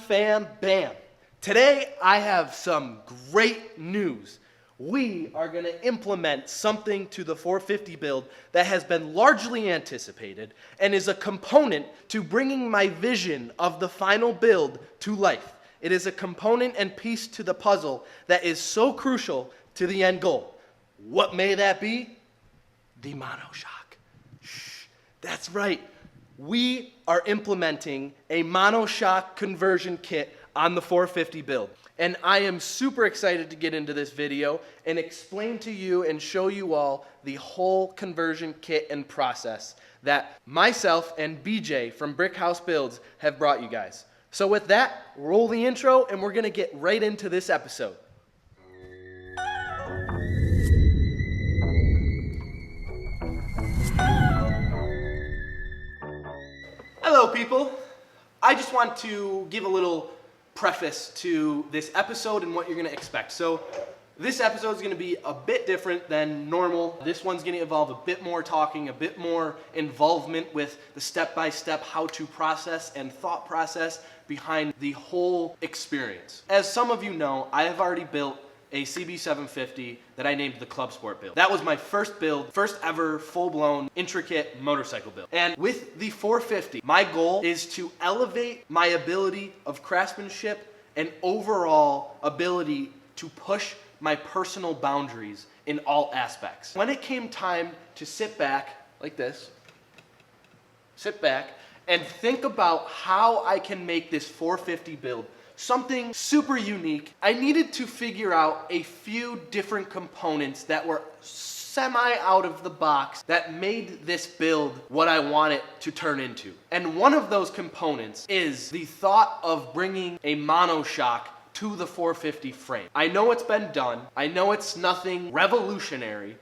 fam bam. Today I have some great news. We are going to implement something to the 450 build that has been largely anticipated and is a component to bringing my vision of the final build to life. It is a component and piece to the puzzle that is so crucial to the end goal. What may that be? The monoshock. Shh, that's right. We are implementing a monoshock conversion kit on the 450 build. And I am super excited to get into this video and explain to you and show you all the whole conversion kit and process that myself and BJ from Brick House Builds have brought you guys. So with that, roll the intro and we're gonna get right into this episode. Hello people, I just want to give a little preface to this episode and what you're gonna expect. So this episode is gonna be a bit different than normal. This one's gonna involve a bit more talking, a bit more involvement with the step-by-step how-to process and thought process behind the whole experience. As some of you know, I have already built a CB450 that I named the Club Sport build. That was my first build, first ever full-blown intricate motorcycle build. And with the 450, my goal is to elevate my ability of craftsmanship and overall ability to push my personal boundaries in all aspects. When it came time to sit back like this, sit back and think about how I can make this 450 build something super unique, I needed to figure out a few different components that were semi out of the box that made this build what I want it to turn into. And one of those components is the thought of bringing a monoshock to the 450 frame. I know it's been done. I know it's nothing revolutionary.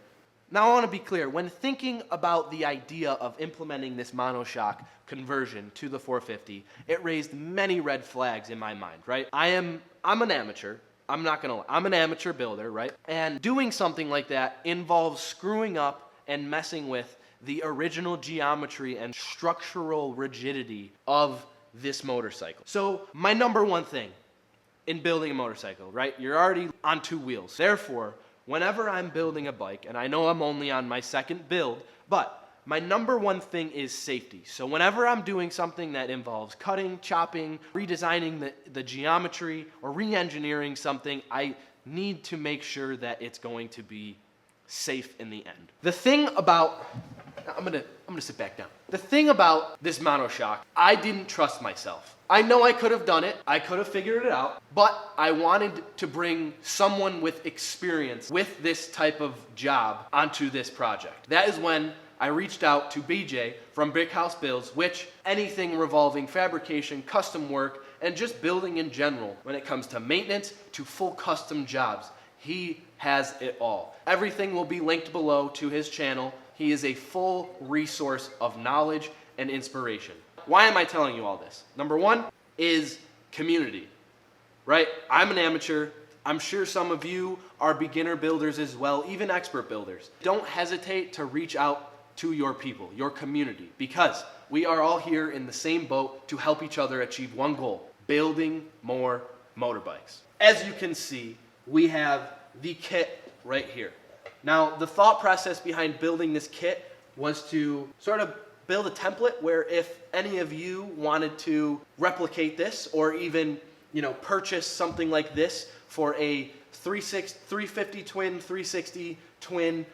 Now I want to be clear, when thinking about the idea of implementing this monoshock conversion to the 450, it raised many red flags in my mind, right? I'm an amateur. I'm not gonna lie. I'm an amateur builder, right? And doing something like that involves screwing up and messing with the original geometry and structural rigidity of this motorcycle. So my number one thing in building a motorcycle, right? You're already on two wheels. Therefore, whenever I'm building a bike, and I know I'm only on my second build, but my number one thing is safety. So whenever I'm doing something that involves cutting, chopping, redesigning the geometry, or re-engineering something, I need to make sure that it's going to be safe in the end. The thing about, I'm gonna sit back down. The thing about this monoshock, I didn't trust myself. I know I could have done it, I could have figured it out, but I wanted to bring someone with experience with this type of job onto this project. That is when I reached out to BJ from Brick House Builds, which anything revolving fabrication, custom work, and just building in general, when it comes to maintenance to full custom jobs, he has it all. Everything will be linked below to his channel. He is a full resource of knowledge and inspiration. Why am I telling you all this? Number one is community, right? I'm an amateur. I'm sure some of you are beginner builders as well, even expert builders. Don't hesitate to reach out to your people, your community, because we are all here in the same boat to help each other achieve one goal: building more motorbikes. As you can see, we have the kit right here. Now, the thought process behind building this kit was to sort of build a template where if any of you wanted to replicate this or even, purchase something like this for a 350 twin, 360 twin,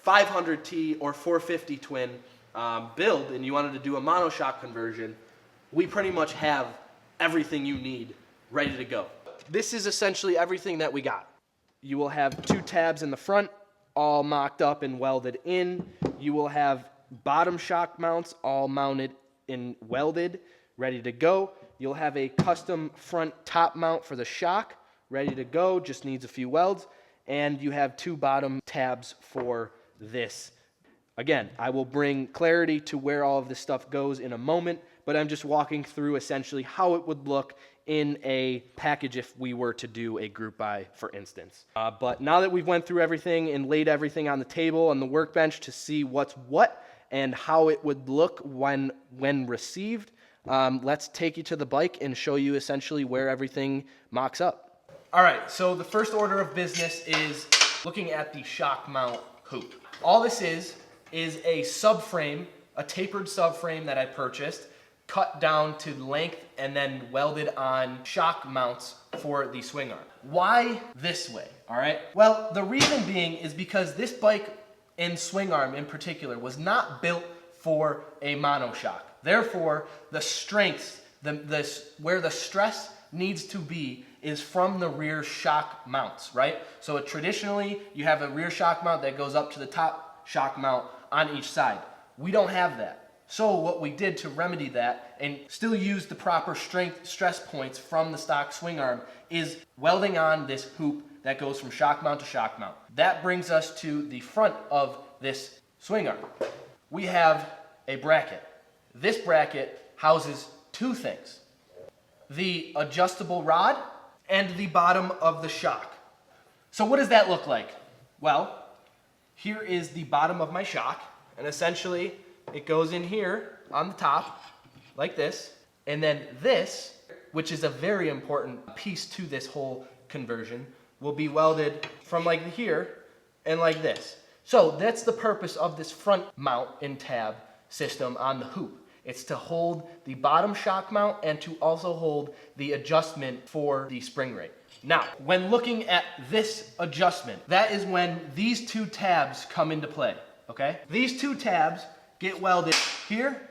500T or 450 twin build, and you wanted to do a monoshock conversion, we pretty much have everything you need ready to go. This is essentially everything that we got. You will have two tabs in the front, all mocked up and welded in. You will have bottom shock mounts all mounted and welded, ready to go. You'll have a custom front top mount for the shock, ready to go, just needs a few welds. And you have two bottom tabs for this. Again, I will bring clarity to where all of this stuff goes in a moment, but I'm just walking through essentially how it would look in a package if we were to do a group buy, for instance. But now that we've went through everything and laid everything on the table on the workbench to see what's what and how it would look when received, let's take you to the bike and show you essentially where everything mocks up. All right, so the first order of business is looking at the shock mount hoop. All this is a subframe, a tapered subframe that I purchased, cut down to length and then welded on shock mounts for the swing arm. Why this way, all right? Well, the reason being is because this bike and swing arm in particular was not built for a monoshock. Therefore, the strength, where the stress needs to be is from the rear shock mounts, right? So traditionally, you have a rear shock mount that goes up to the top shock mount on each side. We don't have that. So what we did to remedy that and still use the proper stress points from the stock swing arm is welding on this hoop that goes from shock mount to shock mount. That brings us to the front of this swing arm. We have a bracket. This bracket houses two things: the adjustable rod and the bottom of the shock. So what does that look like? Well, here is the bottom of my shock, and essentially it goes in here on the top like this, and then this, which is a very important piece to this whole conversion, will be welded from like here and like this. So that's the purpose of this front mount and tab system on the hoop. It's to hold the bottom shock mount and to also hold the adjustment for the spring rate. Now, when looking at this adjustment, that is when these two tabs come into play, okay? These two tabs get welded here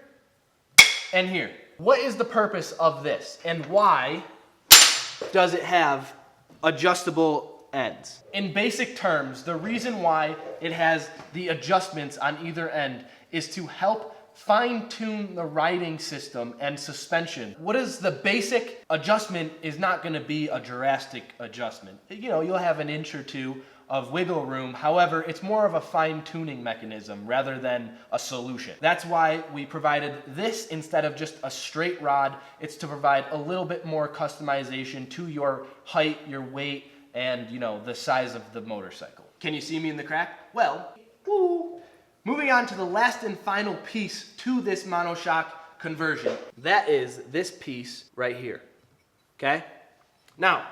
and here. What is the purpose of this, and why does it have adjustable ends? In basic terms, the reason why it has the adjustments on either end is to help fine-tune the riding system and suspension. What is the basic adjustment is not going to be a drastic adjustment. You know, you'll have an inch or two of wiggle room. However, it's more of a fine-tuning mechanism rather than a solution. That's why we provided this instead of just a straight rod. It's to provide a little bit more customization to your height, your weight, and the size of the motorcycle. Can you see me in the crack? Well, woo. Moving on to the last and final piece to this monoshock conversion. That is this piece right here, okay? Now,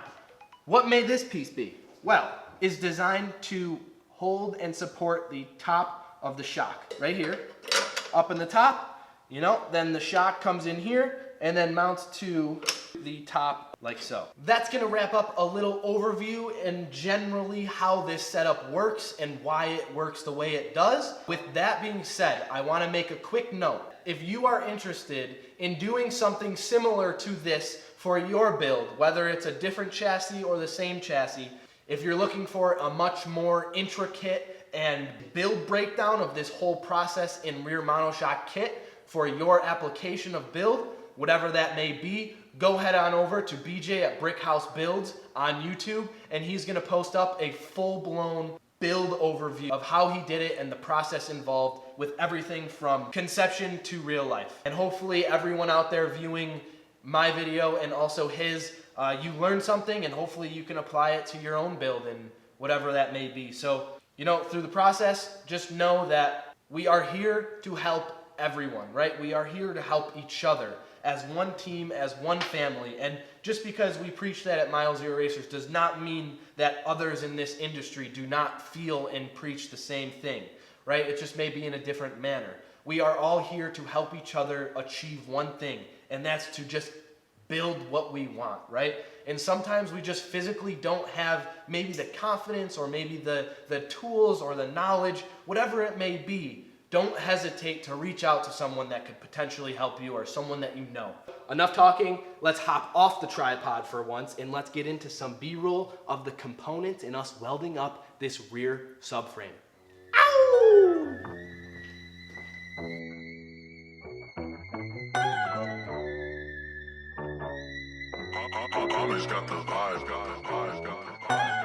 what may this piece be? Well, is designed to hold and support the top of the shock right here. Up in the top, then the shock comes in here and then mounts to the top like so. That's gonna wrap up a little overview and generally how this setup works and why it works the way it does. With that being said, I wanna make a quick note. If you are interested in doing something similar to this for your build, whether it's a different chassis or the same chassis, if you're looking for a much more intricate and build breakdown of this whole process in rear monoshock kit for your application of build, whatever that may be, go head on over to BJ at Brickhouse Builds on YouTube, and he's gonna post up a full-blown build overview of how he did it and the process involved with everything from conception to real life. And hopefully everyone out there viewing my video and also his, you learned something, and hopefully you can apply it to your own build and whatever that may be. So, through the process, just know that we are here to help everyone, right? We are here to help each other as one team, as one family. And just because we preach that at milezero Racers does not mean that others in this industry do not feel and preach the same thing, right? It just may be in a different manner. We are all here to help each other achieve one thing, and that's to just build what we want, right? And sometimes we just physically don't have maybe the confidence or maybe the tools or the knowledge, whatever it may be. Don't hesitate to reach out to someone that could potentially help you or someone that you know. Enough talking, let's hop off the tripod for once and let's get into some B-roll of the components and us welding up this rear subframe. Ow! Homage got the vibe, got the vibe, got the vibe.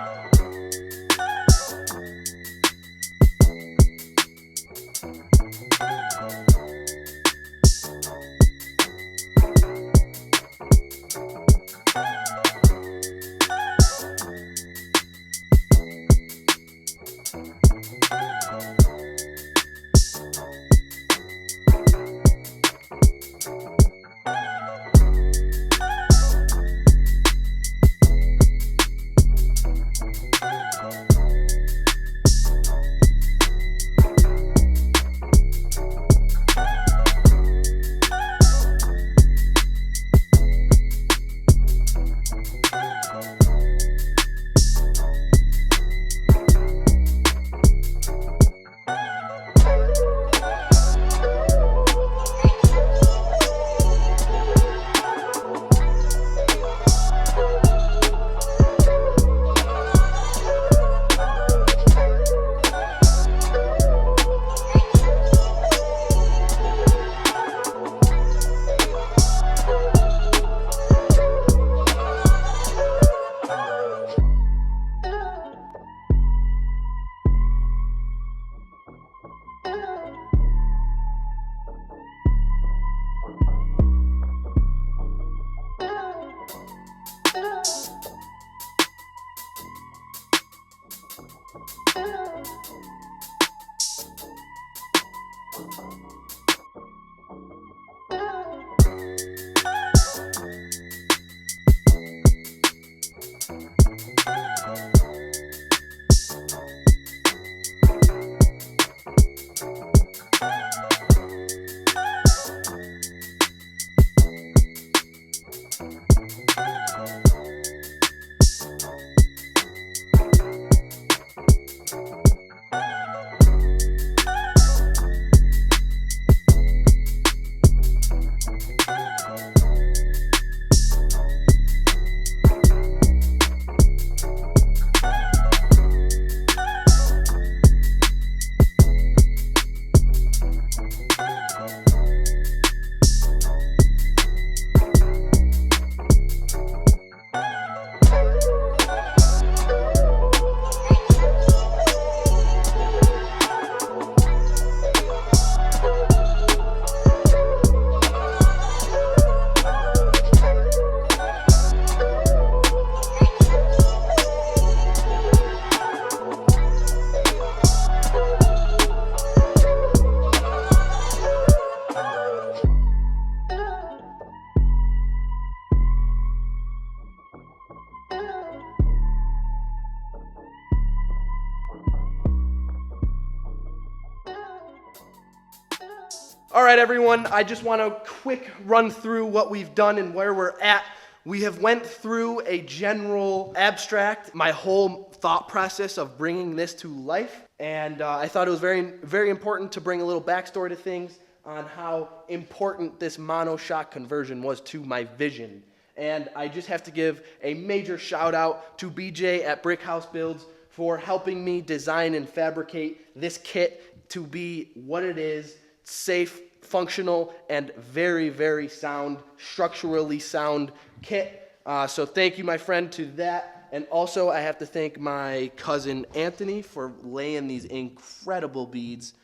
All right, everyone, I just want to quick run through what we've done and where we're at. We have went through a general abstract, my whole thought process of bringing this to life, and I thought it was very, very important to bring a little backstory to things on how important this monoshock conversion was to my vision. And I just have to give a major shout out to BJ at Brickhouse Builds for helping me design and fabricate this kit to be what it is: safe, functional, and very, very sound, structurally sound kit. So thank you, my friend, to that. And also I have to thank my cousin Anthony for laying these incredible beads.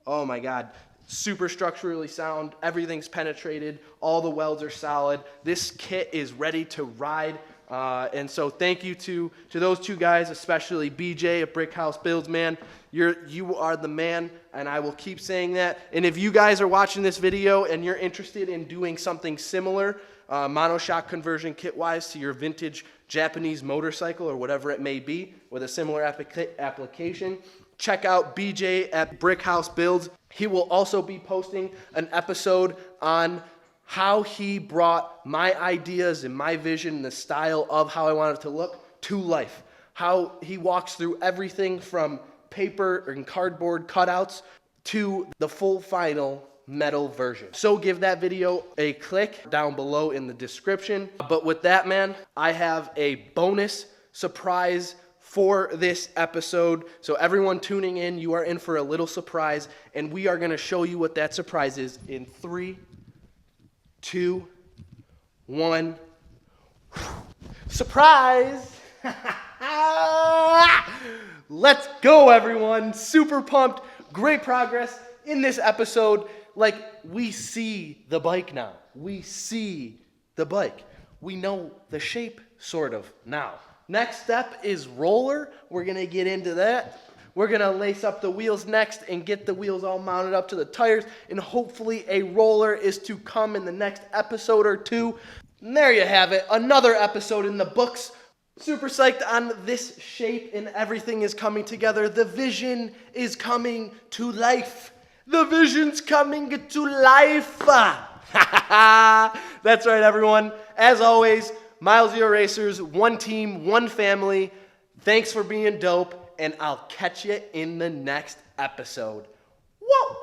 Oh my God. Super structurally sound, everything's penetrated, all the welds are solid. This kit is ready to ride. And so thank you to those two guys, especially BJ at Brickhouse Builds, man. You are the man, and I will keep saying that. And if you guys are watching this video and you're interested in doing something similar, monoshock conversion kit-wise to your vintage Japanese motorcycle or whatever it may be with a similar application, check out BJ at Brickhouse Builds. He will also be posting an episode on how he brought my ideas and my vision and the style of how I want it to look to life. How he walks through everything from paper and cardboard cutouts to the full final metal version. So give that video a click down below in the description. But with that, man, I have a bonus surprise for this episode. So everyone tuning in, you are in for a little surprise, and we are going to show you what that surprise is in 3, 2, 1. Surprise! Let's go, everyone. Super pumped. Great progress in this episode. Like, we see the bike now. We see the bike. We know the shape, sort of, now. Next step is roller. We're going to get into that. We're going to lace up the wheels next and get the wheels all mounted up to the tires. And hopefully a roller is to come in the next episode or two. And there you have it. Another episode in the books. Super psyched on this shape and everything is coming together. The vision is coming to life. The vision's coming to life. That's right, everyone. As always, milezero.racers, one team, one family. Thanks for being dope, and I'll catch you in the next episode. What?